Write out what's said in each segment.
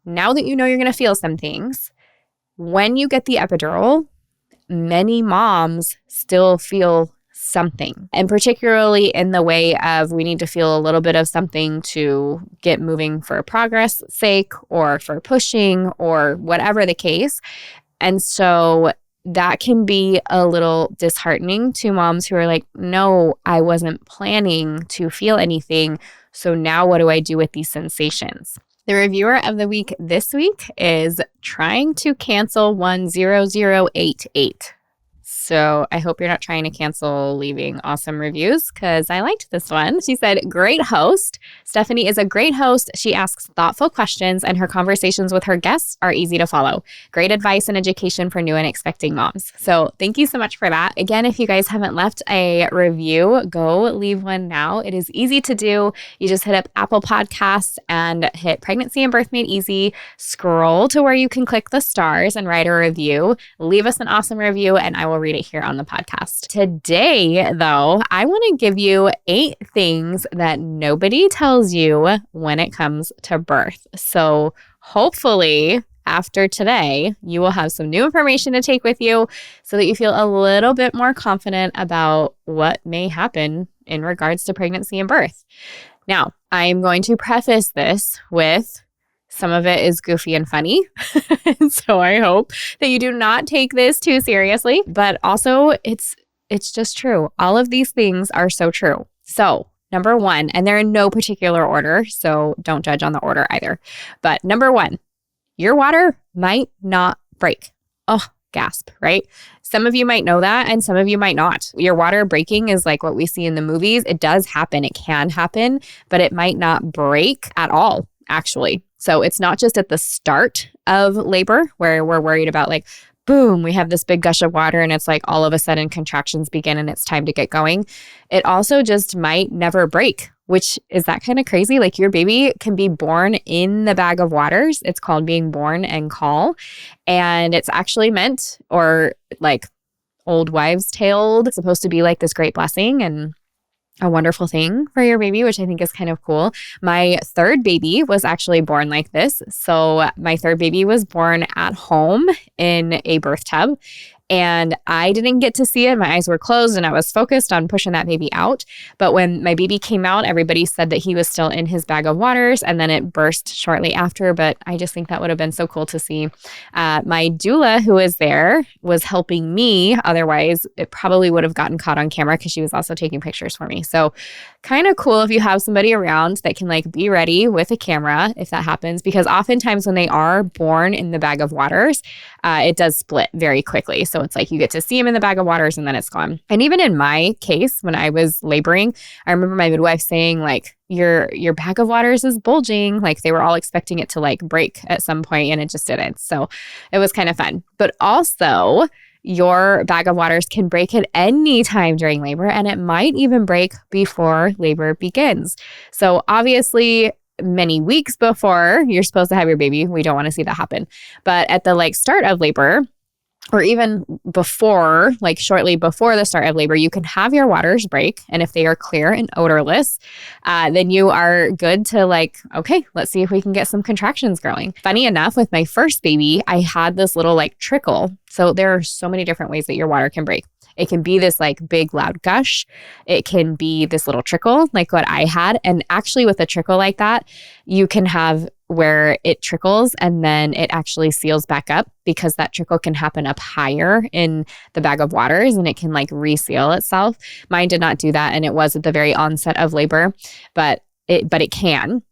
now that you know you're going to feel some things, when you get the epidural, many moms still feel something, and particularly in the way of we need to feel a little bit of something to get moving for progress sake or for pushing or whatever the case. And so that can be a little disheartening to moms who are like, no, I wasn't planning to feel anything. So now what do I do with these sensations? The reviewer of the week this week is trying to cancel 10088. So I hope you're not trying to cancel leaving awesome reviews because I liked this one. She said, great host. Stephanie is a great host. She asks thoughtful questions and her conversations with her guests are easy to follow. Great advice and education for new and expecting moms. So thank you so much for that. Again, if you guys haven't left a review, go leave one now. It is easy to do. You just hit up Apple Podcasts and hit Pregnancy and Birth Made Easy. Scroll to where you can click the stars and write a review. Leave us an awesome review and I will read it here on the podcast. Today, though, I want to give you 8 things that nobody tells you when it comes to birth. So hopefully after today, you will have some new information to take with you so that you feel a little bit more confident about what may happen in regards to pregnancy and birth. Now, I am going to preface this with some of it is goofy and funny. So I hope that you do not take this too seriously, but also it's just true. All of these things are so true. So number 1, and they're in no particular order, so don't judge on the order either. But number 1, your water might not break. Oh, gasp, right? Some of you might know that and some of you might not. Your water breaking is like what we see in the movies. It does happen. It can happen, but it might not break at all, actually. So it's not just at the start of labor where we're worried about like, boom, we have this big gush of water and it's like all of a sudden contractions begin and it's time to get going. It also just might never break, which is that kind of crazy. Like your baby can be born in the bag of waters. It's called being born en caul. And it's actually meant, or like old wives' tale, supposed to be like this great blessing and a wonderful thing for your baby, which I think is kind of cool. My third baby was actually born like this. So my third baby was born at home in a birth tub. And I didn't get to see it. My eyes were closed and I was focused on pushing that baby out. But when my baby came out, everybody said that he was still in his bag of waters and then it burst shortly after. But I just think that would have been so cool to see. My doula who was there was helping me. Otherwise, it probably would have gotten caught on camera because she was also taking pictures for me. So kind of cool if you have somebody around that can like be ready with a camera if that happens. Because oftentimes when they are born in the bag of waters, it does split very quickly. So it's like you get to see him in the bag of waters and then it's gone. And even in my case, when I was laboring, I remember my midwife saying like, your bag of waters is bulging. Like they were all expecting it to like break at some point and it just didn't. So it was kind of fun. But also your bag of waters can break at any time during labor and it might even break before labor begins. So obviously many weeks before you're supposed to have your baby, we don't want to see that happen. But at the like start of labor, or even before, like shortly before the start of labor, you can have your waters break. And if they are clear and odorless, then you are good to like, okay, let's see if we can get some contractions growing. Funny enough, with my first baby, I had this little like trickle. So there are so many different ways that your water can break. It can be this like big loud gush. It can be this little trickle like what I had. And actually with a trickle like that, you can have where it trickles and then it actually seals back up because that trickle can happen up higher in the bag of waters and it can like reseal itself. Mine did not do that and it was at the very onset of labor, but it can.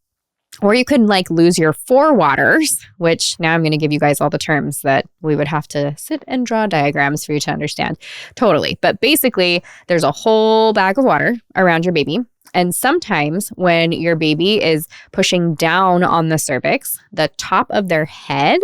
Or you can like lose your forewaters, which now I'm going to give you guys all the terms that we would have to sit and draw diagrams for you to understand. Totally. But basically, there's a whole bag of water around your baby. And sometimes when your baby is pushing down on the cervix, the top of their head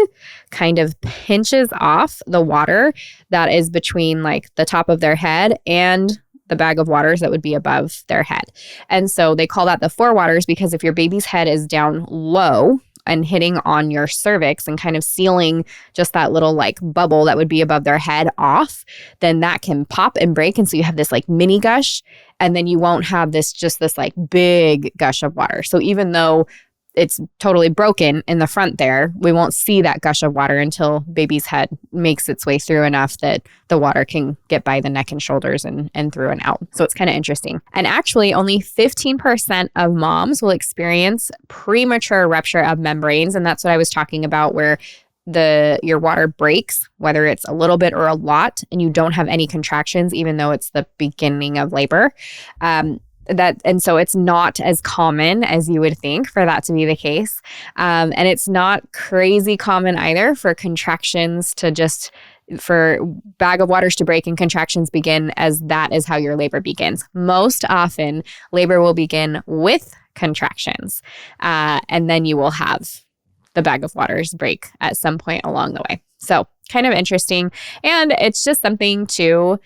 kind of pinches off the water that is between like the top of their head and the bag of waters that would be above their head. And so they call that the forewaters because if your baby's head is down low and hitting on your cervix and kind of sealing just that little like bubble that would be above their head off, then that can pop and break. And so you have this like mini gush and then you won't have this like big gush of water. So even though it's totally broken in the front there, we won't see that gush of water until baby's head makes its way through enough that the water can get by the neck and shoulders and through and out. So it's kind of interesting. And actually, only 15% of moms will experience premature rupture of membranes. And that's what I was talking about, where your water breaks, whether it's a little bit or a lot, and you don't have any contractions, even though it's the beginning of labor. And so it's not as common as you would think for that to be the case. And it's not crazy common either for contractions for bag of waters to break and contractions begin, as that is how your labor begins. Most often, labor will begin with contractions, and then you will have the bag of waters break at some point along the way. So kind of interesting. And it's just something too,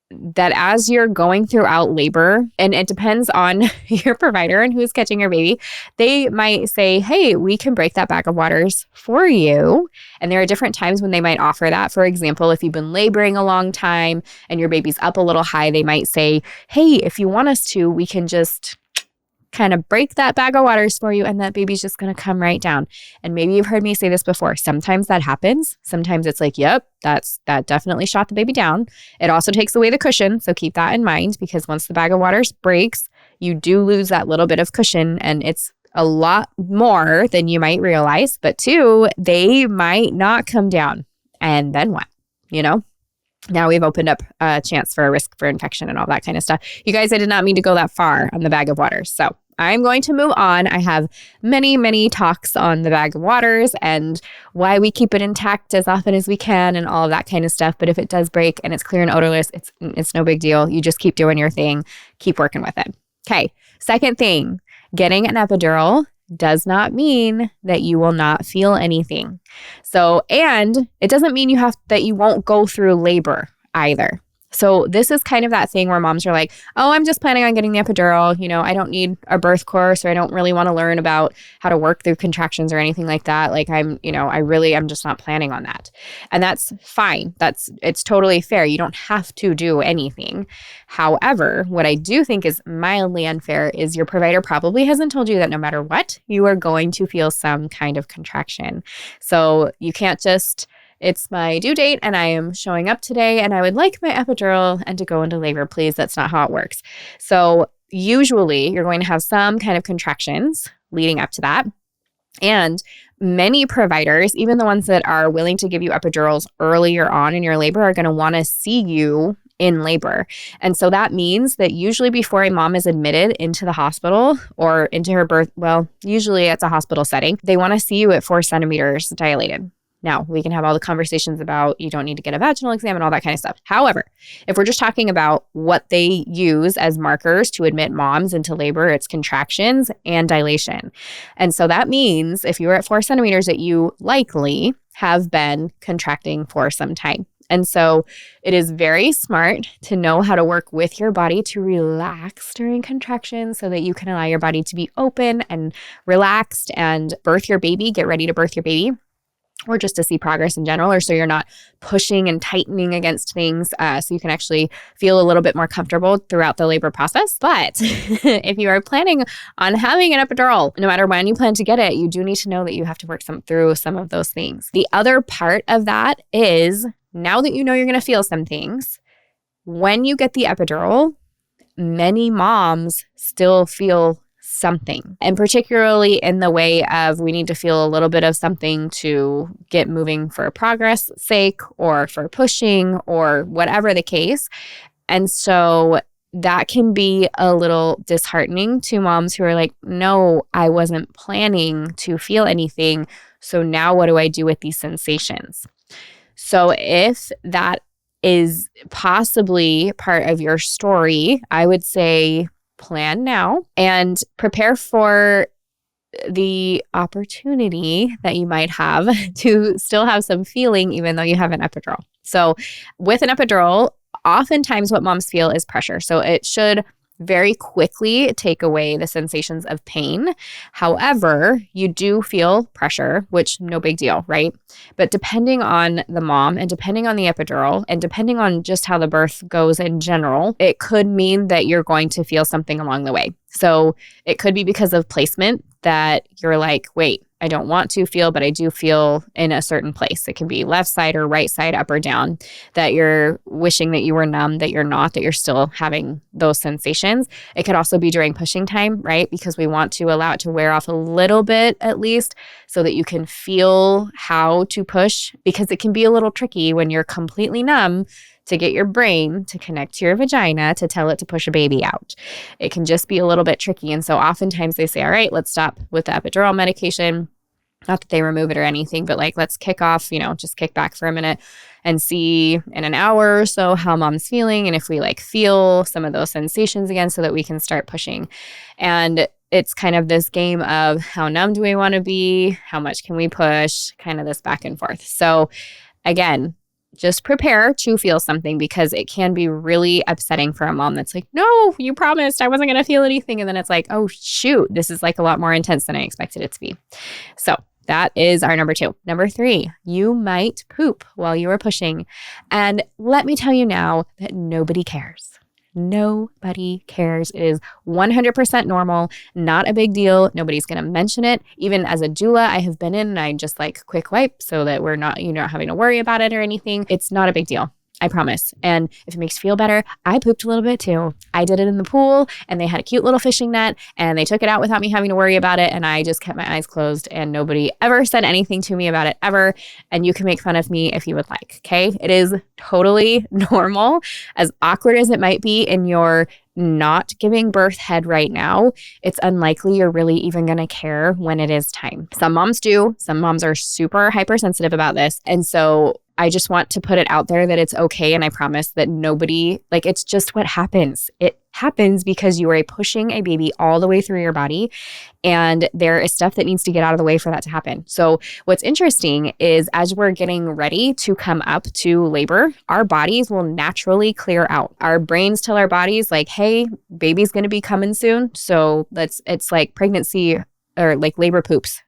that as you're going throughout labor, and it depends on your provider and who's catching your baby, they might say, hey, we can break that bag of waters for you. And there are different times when they might offer that. For example, if you've been laboring a long time and your baby's up a little high, they might say, hey, if you want us to, we can just kind of break that bag of waters for you, and that baby's just going to come right down. And maybe you've heard me say this before. Sometimes that happens. Sometimes it's like, yep, that definitely shot the baby down. It also takes away the cushion. So keep that in mind, because once the bag of waters breaks, you do lose that little bit of cushion, and it's a lot more than you might realize. But two, they might not come down. And then what? Now we've opened up a chance for a risk for infection and all that kind of stuff. You guys, I did not mean to go that far on the bag of waters. So I'm going to move on. I have many, many talks on the bag of waters and why we keep it intact as often as we can and all of that kind of stuff. But if it does break and it's clear and odorless, it's no big deal. You just keep doing your thing. Keep working with it. Okay. Second thing, getting an epidural does not mean that you will not feel anything. So, and it doesn't mean that you won't go through labor either. So this is kind of that thing where moms are like, oh, I'm just planning on getting the epidural. I don't need a birth course, or I don't really want to learn about how to work through contractions or anything like that. Like I'm just not planning on that. And that's fine. It's totally fair. You don't have to do anything. However, what I do think is mildly unfair is your provider probably hasn't told you that no matter what, you are going to feel some kind of contraction. So you can't just, it's my due date and I am showing up today and I would like my epidural and to go into labor, please. That's not how it works. So usually you're going to have some kind of contractions leading up to that. And many providers, even the ones that are willing to give you epidurals earlier on in your labor, are going to want to see you in labor. And so that means that usually before a mom is admitted into the hospital or into her birth, well, usually it's a hospital setting, they want to see you at 4 centimeters dilated. Now, we can have all the conversations about you don't need to get a vaginal exam and all that kind of stuff. However, if we're just talking about what they use as markers to admit moms into labor, it's contractions and dilation. And so that means if you're at 4 centimeters that you likely have been contracting for some time. And so it is very smart to know how to work with your body to relax during contractions so that you can allow your body to be open and relaxed and birth your baby, get ready to birth your baby. Or just to see progress in general, or so you're not pushing and tightening against things, so you can actually feel a little bit more comfortable throughout the labor process. But if you are planning on having an epidural, no matter when you plan to get it, you do need to know that you have to work through some of those things. The other part of that is, now that you know you're going to feel some things, when you get the epidural, many moms still feel something, and particularly in the way of we need to feel a little bit of something to get moving for progress sake or for pushing or whatever the case. And so that can be a little disheartening to moms who are like, no, I wasn't planning to feel anything. So now what do I do with these sensations? So if that is possibly part of your story, I would say plan now and prepare for the opportunity that you might have to still have some feeling even though you have an epidural. So with an epidural, oftentimes what moms feel is pressure. So it should very quickly take away the sensations of pain. However, you do feel pressure, which no big deal, right? But depending on the mom and depending on the epidural and depending on just how the birth goes in general, it could mean that you're going to feel something along the way. So it could be because of placement. that you're like, wait, I don't want to feel, but I do feel in a certain place. It can be left side or right side, up or down, that you're wishing that you were numb, that you're not, that you're still having those sensations. It could also be during pushing time, right? Because we want to allow it to wear off a little bit at least so that you can feel how to push, because it can be a little tricky when you're completely numb to get your brain to connect to your vagina to tell it to push a baby out. It can just be a little bit tricky. And so oftentimes they say, all right, let's stop with the epidural medication. Not that they remove it or anything, but like, let's kick off, just kick back for a minute and see in an hour or so how mom's feeling. And if we like feel some of those sensations again, so that we can start pushing. And it's kind of this game of how numb do we want to be? How much can we push? Kind of this back and forth. So again, just prepare to feel something, because it can be really upsetting for a mom that's like, no, you promised I wasn't going to feel anything. And then it's like, oh, shoot, this is like a lot more intense than I expected it to be. So that is our number 2. Number 3, you might poop while you are pushing. And let me tell you now that nobody cares. Nobody cares. It is 100% normal, not a big deal. Nobody's going to mention it. Even as a doula, I have been in and I just like quick wipe so that we're not, having to worry about it or anything. It's not a big deal. I promise. And if it makes you feel better, I pooped a little bit too. I did it in the pool and they had a cute little fishing net and they took it out without me having to worry about it. And I just kept my eyes closed and nobody ever said anything to me about it ever. And you can make fun of me if you would like. Okay. It is totally normal. As awkward as it might be in your not giving birth head right now, it's unlikely you're really even going to care when it is time. Some moms do. Some moms are super hypersensitive about this. And so I just want to put it out there that it's okay. And I promise that nobody, it's just what happens. It happens because you are pushing a baby all the way through your body. And there is stuff that needs to get out of the way for that to happen. So what's interesting is as we're getting ready to come up to labor, our bodies will naturally clear out. Our brains tell our bodies like, hey, baby's going to be coming soon. So it's like pregnancy or like labor poops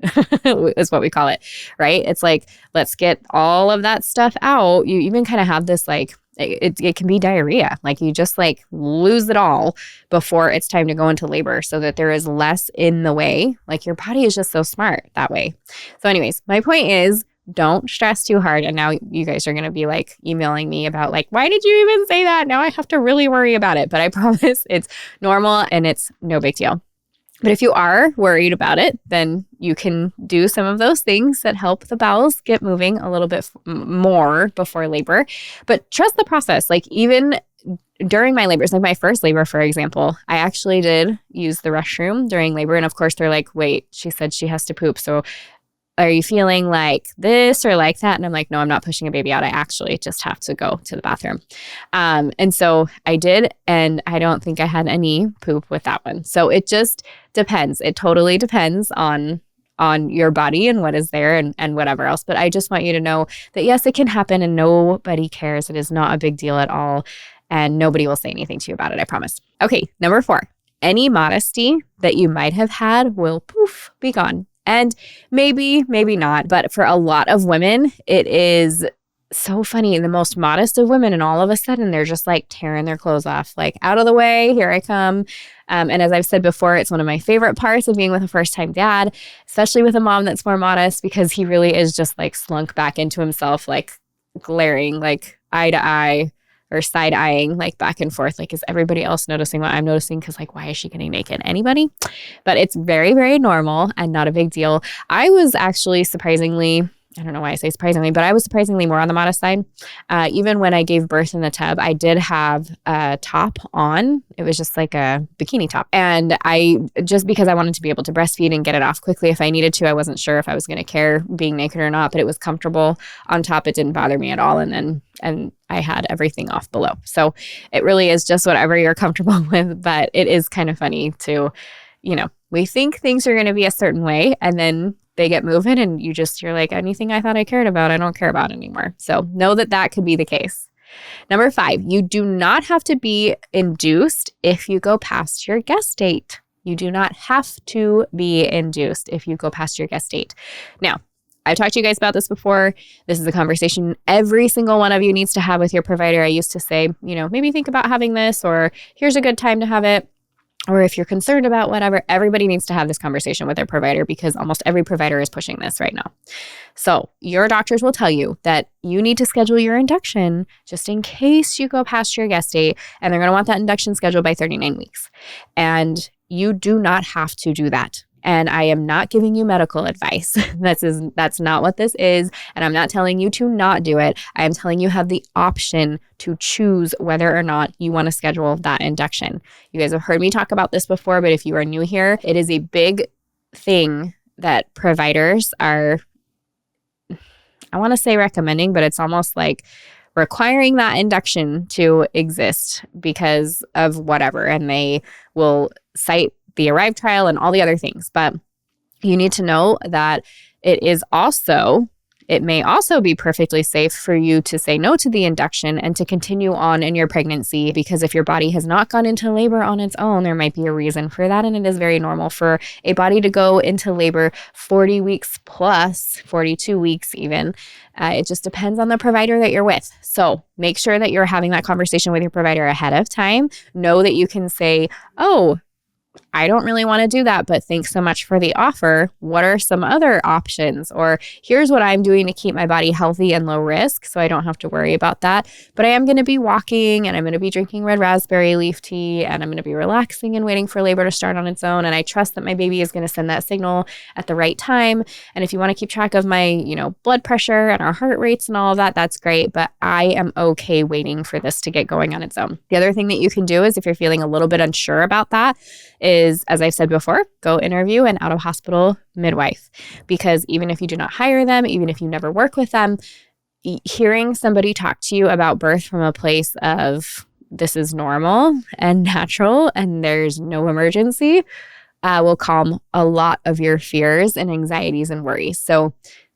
is what we call it, right? It's like, let's get all of that stuff out. You even kind of have this like, it can be diarrhea. Like you just like lose it all before it's time to go into labor so that there is less in the way. Like your body is just so smart that way. So anyways, my point is, don't stress too hard. And now you guys are going to be like emailing me about like, why did you even say that? Now I have to really worry about it. But I promise it's normal and it's no big deal. But if you are worried about it, then you can do some of those things that help the bowels get moving a little bit more before labor. But trust the process. Like even during my labors, like my first labor, for example, I actually did use the restroom during labor. And of course, they're like, wait, she said she has to poop. So are you feeling like this or like that? And I'm like, no, I'm not pushing a baby out. I actually just have to go to the bathroom. And so I did, and I don't think I had any poop with that one. So it just depends. It totally depends on your body and what is there and whatever else. But I just want you to know that yes, it can happen and nobody cares. It is not a big deal at all. And nobody will say anything to you about it. I promise. Okay. Number 4, any modesty that you might have had will poof, be gone. And maybe not. But for a lot of women, it is so funny. The most modest of women, and all of a sudden they're just like tearing their clothes off, like out of the way, here I come. And as I've said before, it's one of my favorite parts of being with a first-time dad, especially with a mom that's more modest, because he really is just like slunk back into himself, like glaring, like eye to eye, or side-eyeing, like back and forth. Like, is everybody else noticing what I'm noticing? Because like, why is she getting naked? Anybody? But it's very, very normal and not a big deal. I was actually surprisingly, I don't know why I say surprisingly, but I was surprisingly more on the modest side. Even when I gave birth in the tub, I did have a top on. It was just like a bikini top. And just because I wanted to be able to breastfeed and get it off quickly if I needed to, I wasn't sure if I was going to care being naked or not, but it was comfortable on top. It didn't bother me at all. And I had everything off below. So it really is just whatever you're comfortable with. But it is kind of funny to, we think things are going to be a certain way, and then they get moving and you're like, anything I thought I cared about, I don't care about anymore. So know that could be the case. Number 5, you do not have to be induced if you go past your guest date. You do not have to be induced if you go past your guest date. Now, I've talked to you guys about this before. This is a conversation every single one of you needs to have with your provider. I used to say, maybe think about having this, or here's a good time to have it. or if you're concerned about whatever, everybody needs to have this conversation with their provider because almost every provider is pushing this right now. So your doctors will tell you that you need to schedule your induction just in case you go past your guest date, and they're going to want that induction scheduled by 39 weeks. And you do not have to do that. And I am not giving you medical advice. That's not what this is. And I'm not telling you to not do it. I am telling you have the option to choose whether or not you want to schedule that induction. You guys have heard me talk about this before, but if you are new here, it is a big thing that providers are, I want to say recommending, but it's almost like requiring that induction to exist because of whatever. And they will cite the ARRIVE trial and all the other things. But you need to know that it may also be perfectly safe for you to say no to the induction and to continue on in your pregnancy, because if your body has not gone into labor on its own, there might be a reason for that. And it is very normal for a body to go into labor 40 weeks plus, 42 weeks even. It just depends on the provider that you're with. So make sure that you're having that conversation with your provider ahead of time. Know that you can say, oh, I don't really want to do that, but thanks so much for the offer. What are some other options? Or here's what I'm doing to keep my body healthy and low risk so I don't have to worry about that. But I am going to be walking, and I'm going to be drinking red raspberry leaf tea, and I'm going to be relaxing and waiting for labor to start on its own. And I trust that my baby is going to send that signal at the right time. And if you want to keep track of my, blood pressure and our heart rates and all of that, that's great. But I am okay waiting for this to get going on its own. The other thing that you can do is, if you're feeling a little bit unsure about that, is, as I've said before, go interview an out-of-hospital midwife. Because even if you do not hire them, even if you never work with them, hearing somebody talk to you about birth from a place of this is normal and natural and there's no emergency will calm a lot of your fears and anxieties and worries. So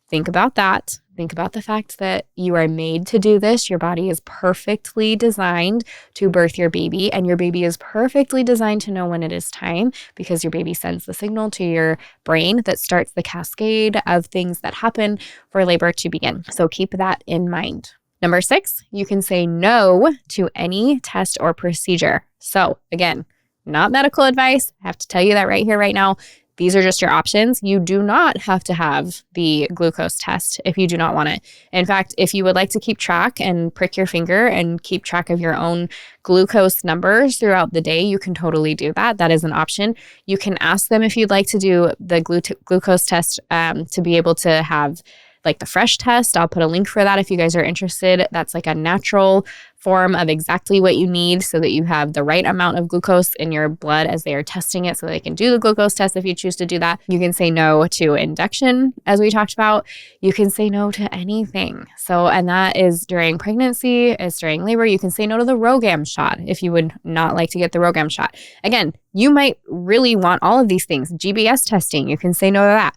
think about that. Think about the fact that you are made to do this. Your body is perfectly designed to birth your baby, and your baby is perfectly designed to know when it is time, because your baby sends the signal to your brain that starts the cascade of things that happen for labor to begin. So keep that in mind. Number 6, you can say no to any test or procedure. So again, not medical advice. I have to tell you that right here, right now. These are just your options. You do not have to have the glucose test if you do not want it. In fact, if you would like to keep track and prick your finger and keep track of your own glucose numbers throughout the day, you can totally do that. That is an option. You can ask them if you'd like to do the glucose test to be able to have like the fresh test. I'll put a link for that if you guys are interested. That's like a natural form of exactly what you need so that you have the right amount of glucose in your blood as they are testing it, so they can do the glucose test if you choose to do that. You can say no to induction, as we talked about. You can say no to anything. So, and that is during pregnancy, it's during labor. You can say no to the RhoGAM shot if you would not like to get the RhoGAM shot. Again, you might really want all of these things. GBS testing, you can say no to that.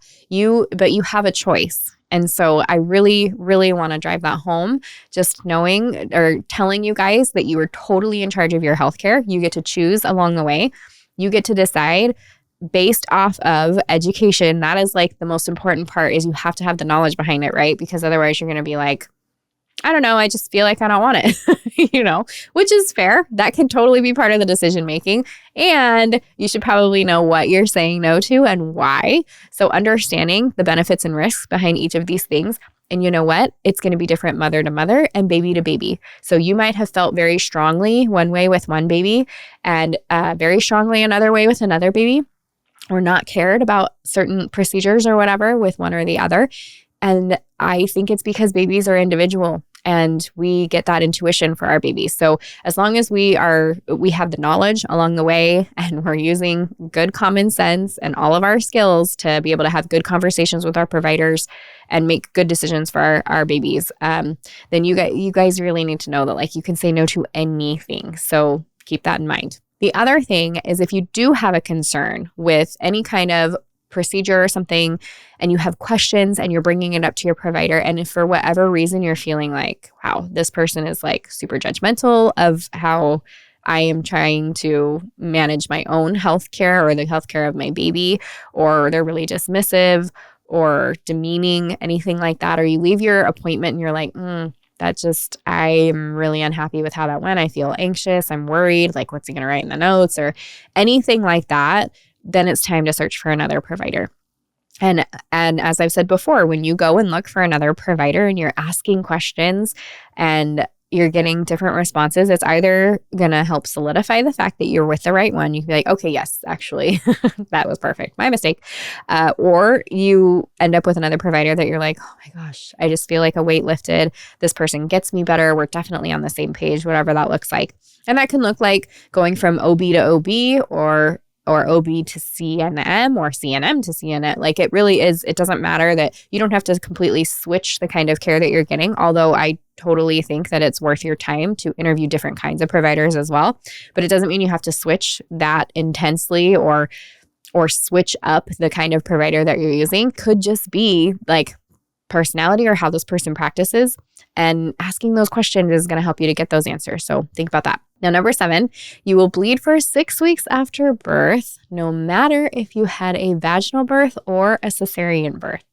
But you have a choice. And so I really, really want to drive that home, just knowing or telling you guys that you are totally in charge of your healthcare. You get to choose along the way. You get to decide based off of education. That is like the most important part, is you have to have the knowledge behind it, right? Because otherwise you're going to be like, I don't know, I just feel like I don't want it, which is fair. That can totally be part of the decision making. And you should probably know what you're saying no to and why. So understanding the benefits and risks behind each of these things. And you know what? It's going to be different mother to mother and baby to baby. So you might have felt very strongly one way with one baby and very strongly another way with another baby, or not cared about certain procedures or whatever with one or the other. And I think it's because babies are individual and we get that intuition for our babies. So as long as we have the knowledge along the way, and we're using good common sense and all of our skills to be able to have good conversations with our providers and make good decisions for our babies, then you guys really need to know that like you can say no to anything. So keep that in mind. The other thing is, if you do have a concern with any kind of procedure or something, and you have questions and you're bringing it up to your provider, and if for whatever reason you're feeling like, wow, this person is like super judgmental of how I am trying to manage my own healthcare or the healthcare of my baby, or they're really dismissive or demeaning, anything like that, or you leave your appointment and you're like, I'm really unhappy with how that went. I feel anxious. I'm worried. Like, what's he going to write in the notes or anything like that? Then it's time to search for another provider. And as I've said before, when you go and look for another provider and you're asking questions and you're getting different responses, it's either going to help solidify the fact that you're with the right one. You can be like, okay, yes, actually, that was perfect. My mistake. Or you end up with another provider that you're like, oh my gosh, I just feel like a weight lifted. This person gets me better. We're definitely on the same page, whatever that looks like. And that can look like going from OB to OB or OB to CNM or CNM to CNM. Like it really is, it doesn't matter that you don't have to completely switch the kind of care that you're getting. Although I totally think that it's worth your time to interview different kinds of providers as well. But it doesn't mean you have to switch that intensely or switch up the kind of provider that you're using. Could just be like personality or how this person practices. And asking those questions is going to help you to get those answers. So think about that. Now, number 7, you will bleed for 6 weeks after birth, no matter if you had a vaginal birth or a Caesarean birth.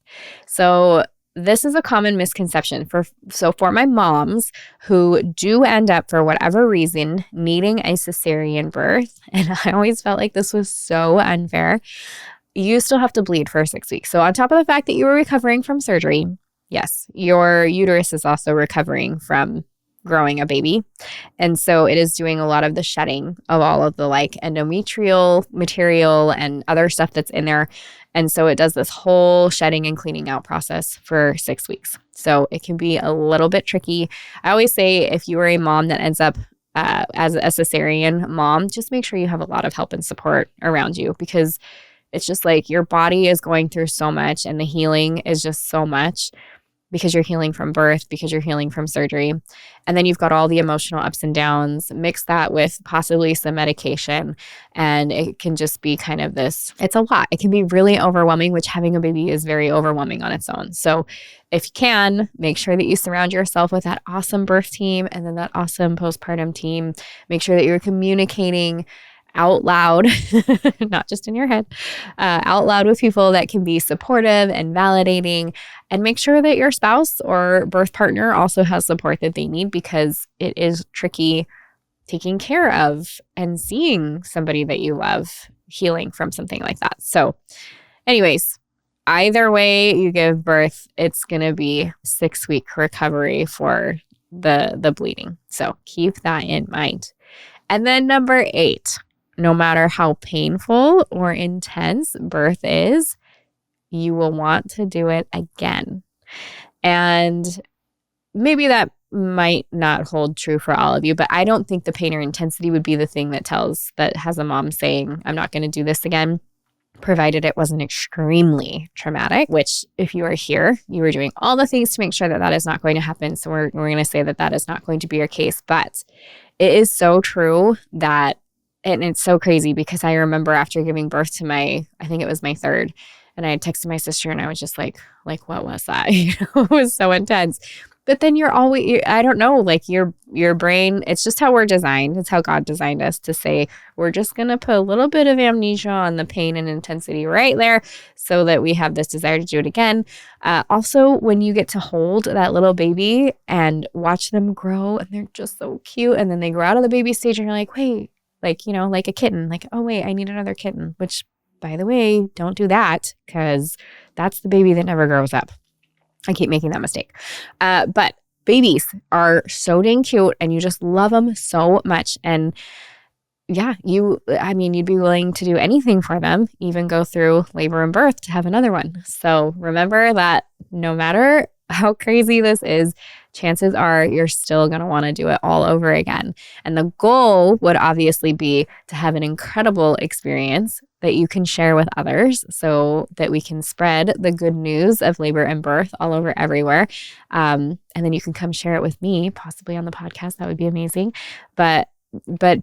So this is a common misconception for my moms who do end up, for whatever reason, needing a Caesarean birth. And I always felt like this was so unfair. You still have to bleed for 6 weeks. So on top of the fact that you were recovering from surgery, yes, your uterus is also recovering from growing a baby. And so it is doing a lot of the shedding of all of the like endometrial material and other stuff that's in there. And so it does this whole shedding and cleaning out process for 6 weeks. So it can be a little bit tricky. I always say if you are a mom that ends up as a cesarean mom, just make sure you have a lot of help and support around you, because it's just like your body is going through so much and the healing is just so much, because you're healing from birth, because you're healing from surgery. And then you've got all the emotional ups and downs, mix that with possibly some medication. And it can just be kind of this, it's a lot. It can be really overwhelming, which having a baby is very overwhelming on its own. So if you can, make sure that you surround yourself with that awesome birth team and then that awesome postpartum team. Make sure that you're communicating out loud, not just in your head, out loud with people that can be supportive and validating, and make sure that your spouse or birth partner also has support that they need, because it is tricky taking care of and seeing somebody that you love healing from something like that. So anyways, either way you give birth, it's going to be 6-week recovery for the bleeding. So keep that in mind. And then number 8, no matter how painful or intense birth is, you will want to do it again. And maybe that might not hold true for all of you, but I don't think the pain or intensity would be the thing that has a mom saying, I'm not going to do this again, provided it wasn't extremely traumatic, which if you are here, you are doing all the things to make sure that that is not going to happen. So we're going to say that that is not going to be your case. But it is so true that, and it's so crazy, because I remember after giving birth to I think it was my 3rd, and I had texted my sister and I was just like, what was that? It was so intense. But then I don't know, like your brain, it's just how we're designed. It's how God designed us to say, we're just going to put a little bit of amnesia on the pain and intensity right there so that we have this desire to do it again. Also, when you get to hold that little baby and watch them grow, and they're just so cute, and then they grow out of the baby stage and you're like, wait, like a kitten, like, oh wait, I need another kitten, which, by the way, don't do that, because that's the baby that never grows up. I keep making that mistake. But babies are so dang cute and you just love them so much. And yeah, you'd be willing to do anything for them, even go through labor and birth to have another one. So remember that no matter how crazy this is, chances are you're still going to want to do it all over again. And the goal would obviously be to have an incredible experience that you can share with others so that we can spread the good news of labor and birth all over everywhere. And then you can come share it with me, possibly on the podcast. That would be amazing. But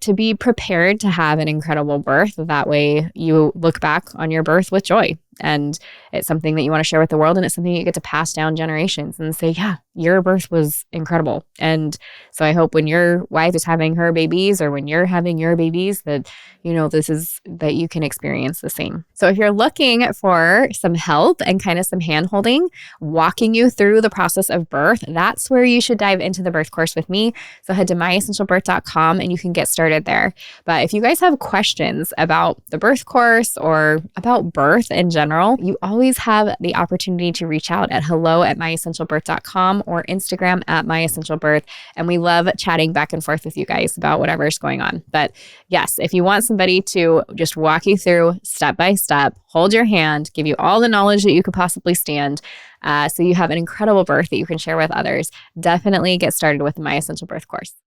to be prepared to have an incredible birth, that way you look back on your birth with joy And it's something that you want to share with the world, and it's something you get to pass down generations and say, yeah, your birth was incredible. And so I hope when your wife is having her babies or when you're having your babies that, that you can experience the same. So if you're looking for some help and kind of some hand holding, walking you through the process of birth, that's where you should dive into the birth course with me. So head to myessentialbirth.com and you can get started there. But if you guys have questions about the birth course or about birth in general, you always have the opportunity to reach out at hello@myessentialbirth.com or Instagram @myessentialbirth. And we love chatting back and forth with you guys about whatever's going on. But yes, if you want somebody to just walk you through step by step, hold your hand, give you all the knowledge that you could possibly stand, so you have an incredible birth that you can share with others, definitely get started with the My Essential Birth course.